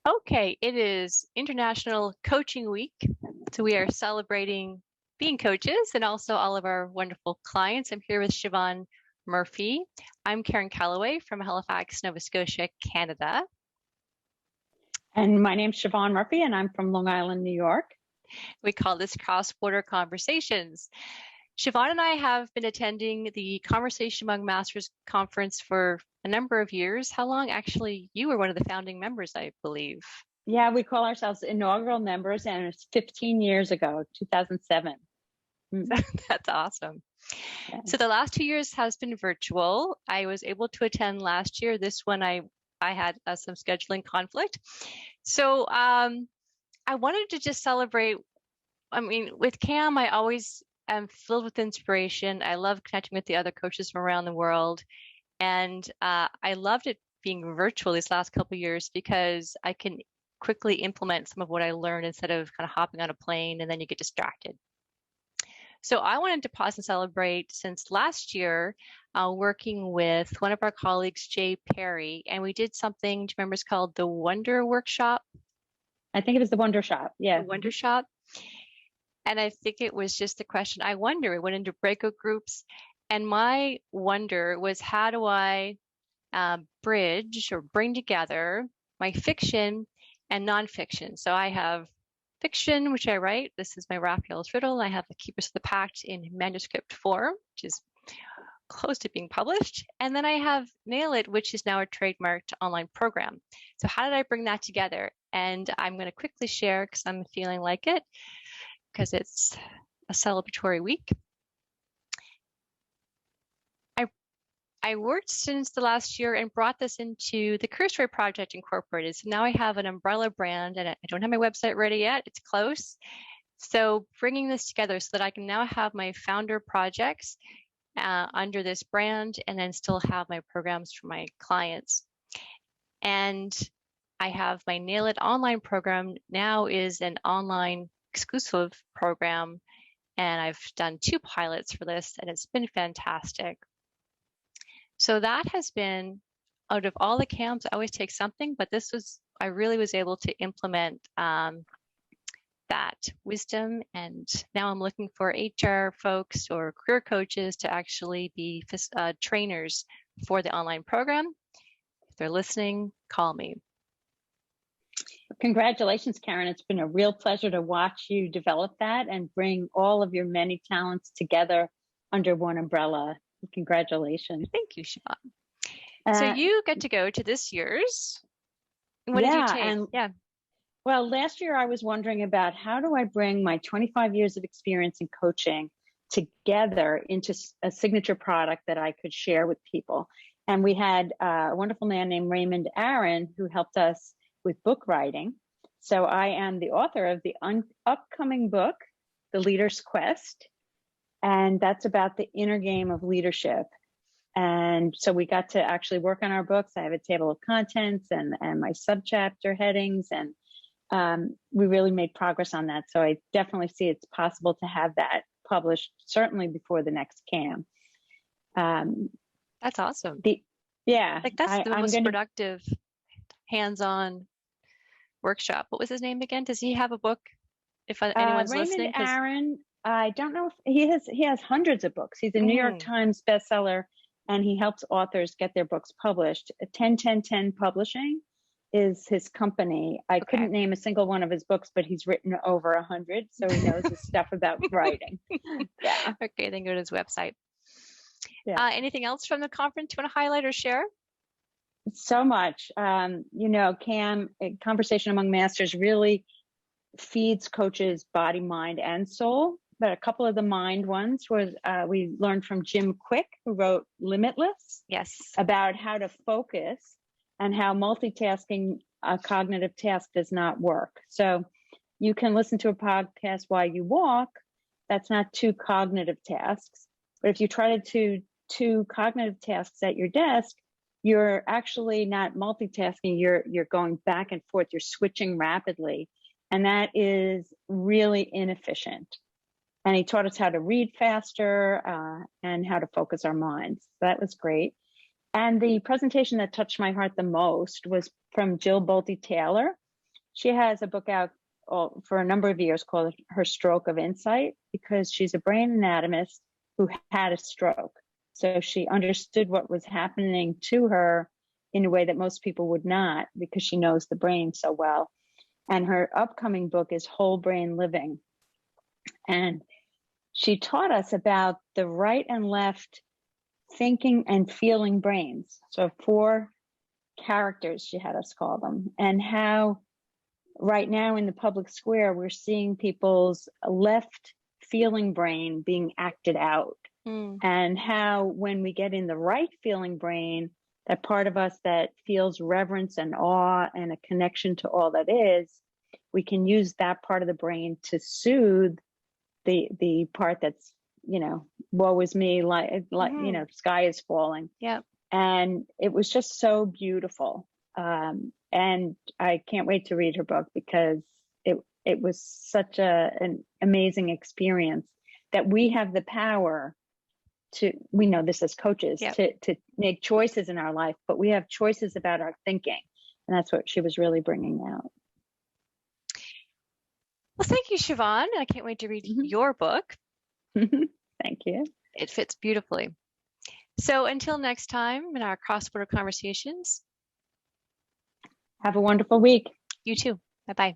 Okay, it is International Coaching Week. So we are celebrating being coaches and also all of our wonderful clients. I'm here with Siobhan Murphy. I'm Karen Calloway from Halifax, Nova Scotia, Canada. And my name's Siobhan Murphy, and I'm from Long Island, New York. We call this Cross-Border Conversations. Siobhan and I have been attending the Conversation Among Masters conference for a number of years. How long? Actually, you were one of the founding members, I believe. Yeah, we call ourselves inaugural members, and it's 15 years ago, 2007. That's awesome. Yeah. So the last 2 years has been virtual. I was able to attend last year. This one I had some scheduling conflict. So I wanted to just celebrate. I mean, with CAM, I always am filled with inspiration. I love connecting with the other coaches from around the world. And I loved it being virtual these last couple of years because I can quickly implement some of what I learned instead of kind of hopping on a plane and then you get distracted. So I wanted to pause and celebrate since last year, working with one of our colleagues, Jay Perry, and we did something, do you remember, it's called the Wonder Workshop? I think it was the Wonder Shop, yeah. The Wonder Shop. And I think it was just the question, I wonder, it went into breakout groups. And my wonder was, how do I bridge or bring together my fiction and nonfiction? So I have fiction, which I write. This is my Raphael's Riddle. I have the Keepers of the Pact in manuscript form, which is close to being published. And then I have Nail It, which is now a trademarked online program. So how did I bring that together? And I'm going to quickly share because I'm feeling like it, because it's a celebratory week. I worked since the last year and brought this into the Career Story Project Incorporated. So now I have an umbrella brand, and I don't have my website ready yet. It's close. So bringing this together so that I can now have my founder projects under this brand and then still have my programs for my clients. And I have my Nail It online program now is an online exclusive program. And I've done 2 pilots for this, and it's been fantastic. So that has been, out of all the CAMs, I always take something, but this was, I really was able to implement that wisdom. And now I'm looking for HR folks or career coaches to actually be trainers for the online program. If they're listening, call me. Congratulations, Karen. It's been a real pleasure to watch you develop that and bring all of your many talents together under one umbrella. Congratulations. Thank you, Siobhan. So you get to go to this year's. What did you take? Well, last year I was wondering about how do I bring my 25 years of experience in coaching together into a signature product that I could share with people. And we had a wonderful man named Raymond Aaron who helped us with book writing. So I am the author of the upcoming book, The Leader's Quest. And that's about the inner game of leadership. And so we got to actually work on our books. I have a table of contents and my subchapter headings. And we really made progress on that. So I definitely see it's possible to have that published, certainly before the next CAM. That's awesome. Like that's the most productive hands-on workshop. What was his name again? Does he have a book? If anyone's listening. Raymond Aaron. I don't know if he has hundreds of books. He's a New York Times bestseller, and he helps authors get their books published. 10-10-10 Publishing is his company. I couldn't name a single one of his books, but he's written over 100, so he knows his stuff about writing. Yeah. Okay, then go to his website. Yeah. Anything else from the conference you want to highlight or share? So much. CAM, Conversation Among Masters, really feeds coaches body, mind, and soul. But a couple of the mind ones was we learned from Jim Quick, who wrote Limitless. Yes. About how to focus and how multitasking a cognitive task does not work. So you can listen to a podcast while you walk. That's not 2 cognitive tasks. But if you try to do 2 cognitive tasks at your desk, you're actually not multitasking. You're going back and forth. You're switching rapidly. And that is really inefficient. And he taught us how to read faster and how to focus our minds. That was great. And the presentation that touched my heart the most was from Jill Bolte Taylor. she has a book out for a number of years called Her Stroke of Insight, because she's a brain anatomist who had a stroke. So she understood what was happening to her in a way that most people would not, because she knows the brain so well. And her upcoming book is Whole Brain Living. And she taught us about the right and left thinking and feeling brains. So 4 characters, she had us call them, and how right now in the public square, we're seeing people's left feeling brain being acted out. And how when we get in the right feeling brain, that part of us that feels reverence and awe and a connection to all that is, we can use that part of the brain to soothe the part that's, woe is me, like sky is falling. Yeah. And it was just so beautiful. And I can't wait to read her book, because it was such an amazing experience that we have the power we know this as coaches, to make choices in our life, but we have choices about our thinking. And that's what she was really bringing out. Well, thank you, Siobhan. I can't wait to read your book. Thank you. It fits beautifully. So until next time in our cross-border conversations. Have a wonderful week. You too. Bye-bye.